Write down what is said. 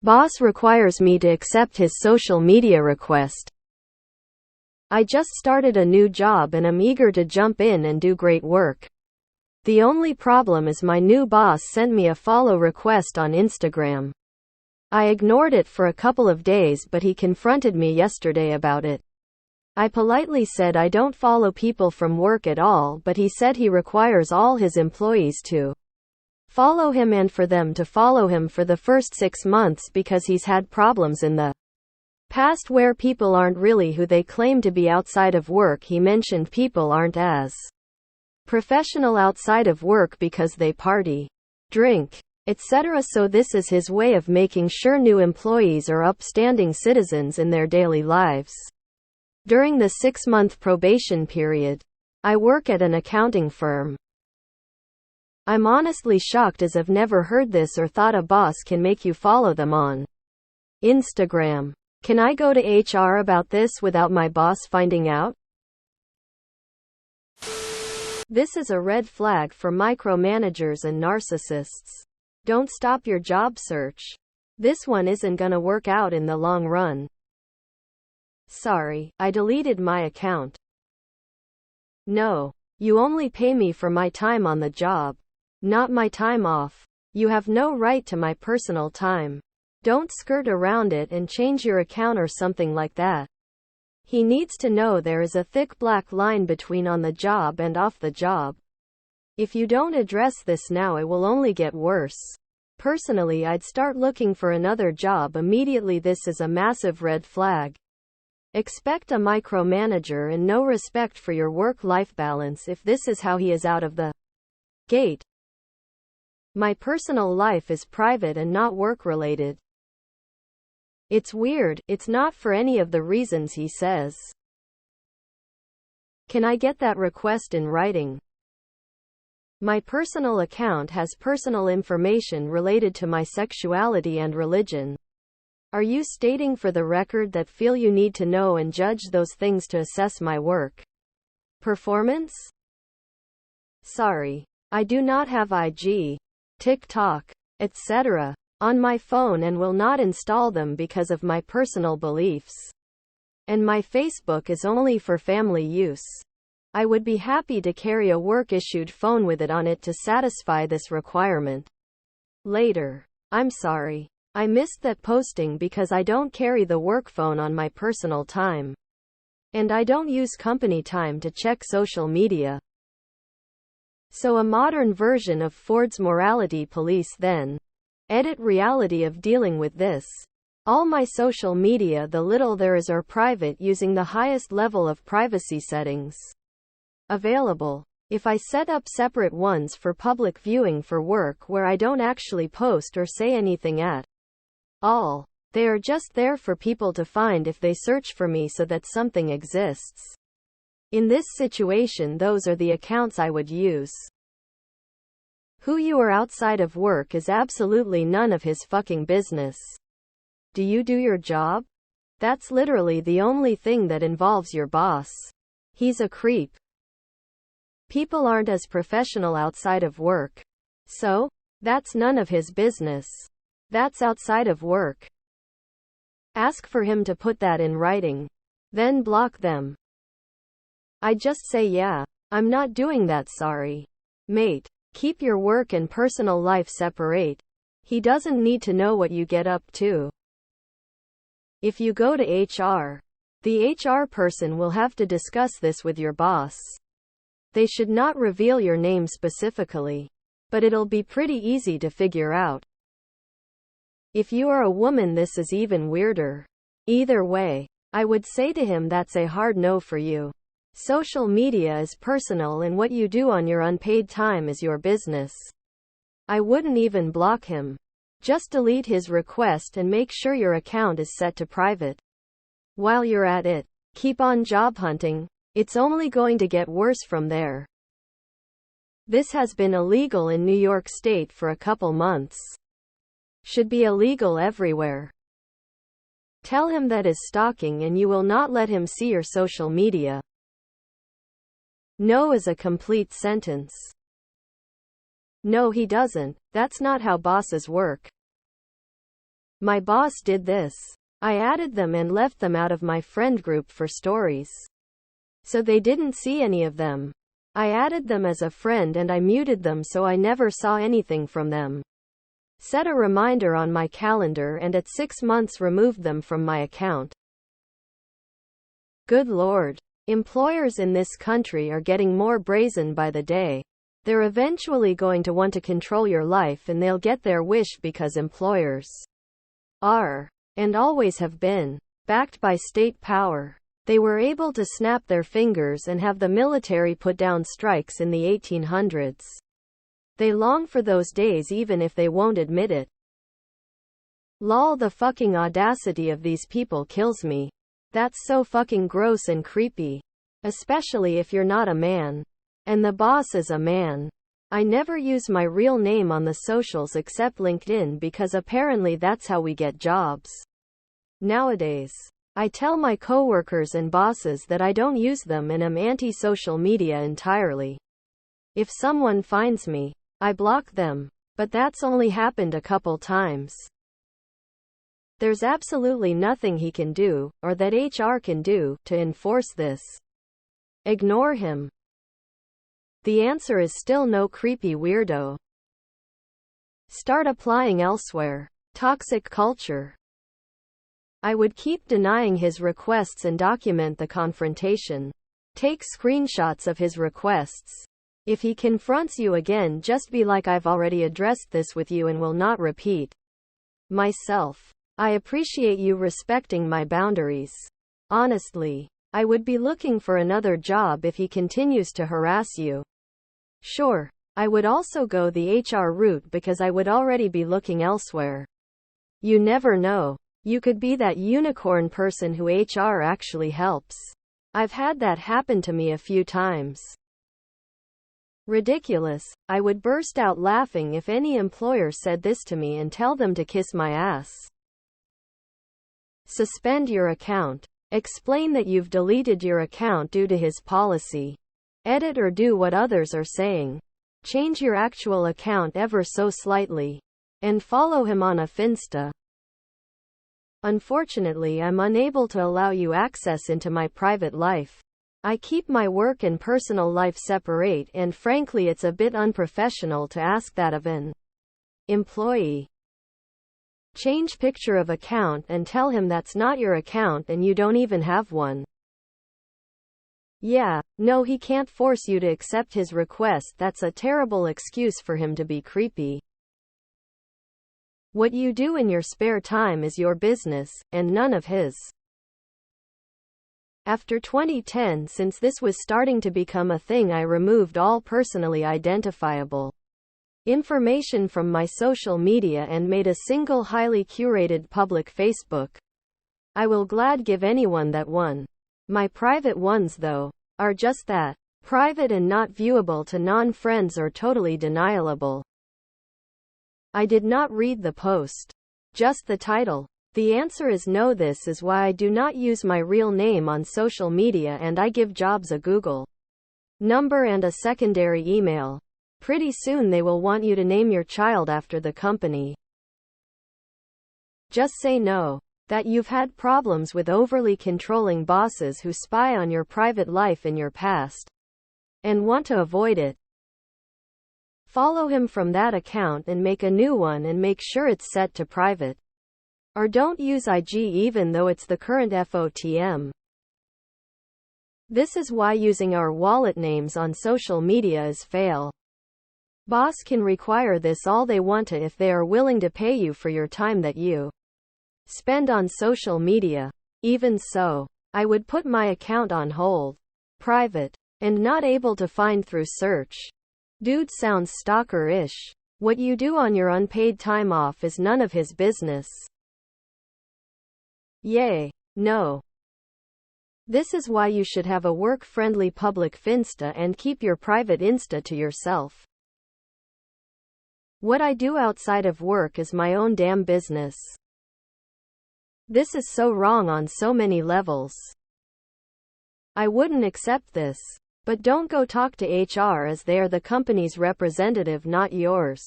Boss requires me to accept his social media request. I just started a new job and am eager to jump in and do great work. The only problem is my new boss sent me a follow request on Instagram. I ignored it for a couple of days, but he confronted me yesterday about it. I politely said I don't follow people from work at all, but he said he requires all his employees to follow him and for them to follow him for the first 6 months because he's had problems in the past where people aren't really who they claim to be outside of work. He mentioned people aren't as professional outside of work because they party, drink, etc. So this is his way of making sure new employees are upstanding citizens in their daily lives. During the 6-month probation period, I work at an accounting firm. I'm honestly shocked as I've never heard this or thought a boss can make you follow them on Instagram. Can I go to HR about this without my boss finding out? This is a red flag for micromanagers and narcissists. Don't stop your job search. This one isn't gonna work out in the long run. Sorry, I deleted my account. No. You only pay me for my time on the job, not my time off. You have no right to my personal time. Don't skirt around it and change your account or something like that. He needs to know there is a thick black line between on the job and off the job. If you don't address this now, it will only get worse. Personally, I'd start looking for another job immediately. This is a massive red flag. Expect a micromanager and no respect for your work-life balance if this is how he is out of the gate. My personal life is private and not work-related. It's weird, it's not for any of the reasons he says. Can I get that request in writing? My personal account has personal information related to my sexuality and religion. Are you stating for the record that feel you need to know and judge those things to assess my work performance? Sorry. I do not have IG, TikTok, etc. on my phone and will not install them because of my personal beliefs. And my Facebook is only for family use. I would be happy to carry a work-issued phone with it on it to satisfy this requirement. Later. I'm sorry. I missed that posting because I don't carry the work phone on my personal time. And I don't use company time to check social media. So a modern version of Ford's morality police then. Edit reality of dealing with this. All my social media, the little there is, are private using the highest level of privacy settings available. If I set up separate ones for public viewing for work where I don't actually post or say anything at all, they are just there for people to find if they search for me so that something exists. In this situation, those are the accounts I would use. Who you are outside of work is absolutely none of his fucking business. Do you do your job? That's literally the only thing that involves your boss. He's a creep. People aren't as professional outside of work. So, that's none of his business. That's outside of work. Ask for him to put that in writing. Then block them. I just say, yeah, I'm not doing that, sorry. Mate, keep your work and personal life separate. He doesn't need to know what you get up to. If you go to HR, the HR person will have to discuss this with your boss. They should not reveal your name specifically, but it'll be pretty easy to figure out. If you are a woman, this is even weirder. Either way, I would say to him that's a hard no for you. Social media is personal and what you do on your unpaid time is your business. I wouldn't even block him. Just delete his request and make sure your account is set to private. While you're at it, keep on job hunting. It's only going to get worse from there. This has been illegal in New York State for a couple months. Should be illegal everywhere. Tell him that is stalking and you will not let him see your social media. No is a complete sentence. No, he doesn't. That's not how bosses work. My boss did this. I added them and left them out of my friend group for stories. So they didn't see any of them. I added them as a friend and I muted them so I never saw anything from them. Set a reminder on my calendar and at 6 months removed them from my account. Good Lord. Employers in this country are getting more brazen by the day. They're eventually going to want to control your life and they'll get their wish because employers are, and always have been, backed by state power. They were able to snap their fingers and have the military put down strikes in the 1800s. They long for those days even if they won't admit it. Lol, the fucking audacity of these people kills me. That's so fucking gross and creepy. Especially if you're not a man. And the boss is a man. I never use my real name on the socials except LinkedIn because apparently that's how we get jobs nowadays. I tell my coworkers and bosses that I don't use them and am anti-social media entirely. If someone finds me, I block them. But that's only happened a couple times. There's absolutely nothing he can do, or that HR can do, to enforce this. Ignore him. The answer is still no, creepy weirdo. Start applying elsewhere. Toxic culture. I would keep denying his requests and document the confrontation. Take screenshots of his requests. If he confronts you again, just be like, I've already addressed this with you and will not repeat myself. I appreciate you respecting my boundaries. Honestly, I would be looking for another job if he continues to harass you. Sure, I would also go the HR route because I would already be looking elsewhere. You never know. You could be that unicorn person who HR actually helps. I've had that happen to me a few times. Ridiculous. I would burst out laughing if any employer said this to me and tell them to kiss my ass. Suspend your account. Explain that you've deleted your account due to his policy. Edit or do what others are saying. Change your actual account ever so slightly. And follow him on a Finsta. Unfortunately, I'm unable to allow you access into my private life. I keep my work and personal life separate, and frankly it's a bit unprofessional to ask that of an employee. Change picture of account and tell him that's not your account and you don't even have one. Yeah, no, he can't force you to accept his request. That's a terrible excuse for him to be creepy. What you do in your spare time is your business, and none of his. After 2010, since this was starting to become a thing, I removed all personally identifiable information from my social media and made a single highly curated public Facebook. I will glad give anyone that one. My private ones, though, are just that, private and not viewable to non-friends or totally denialable. I did not read the post. Just the title. The answer is no. This is why I do not use my real name on social media and I give jobs a Google number and a secondary email. Pretty soon they will want you to name your child after the company. Just say no. That you've had problems with overly controlling bosses who spy on your private life in your past and want to avoid it. Follow him from that account and make a new one and make sure it's set to private. Or don't use IG even though it's the current FOTM. This is why using our wallet names on social media is fail. Boss can require this all they want to if they are willing to pay you for your time that you spend on social media. Even so, I would put my account on hold, private, and not able to find through search. Dude sounds stalker-ish. What you do on your unpaid time off is none of his business. Yay. No. This is why you should have a work-friendly public Finsta and keep your private Insta to yourself. What I do outside of work is my own damn business. This is so wrong on so many levels. I wouldn't accept this. But don't go talk to HR as they are the company's representative, not yours.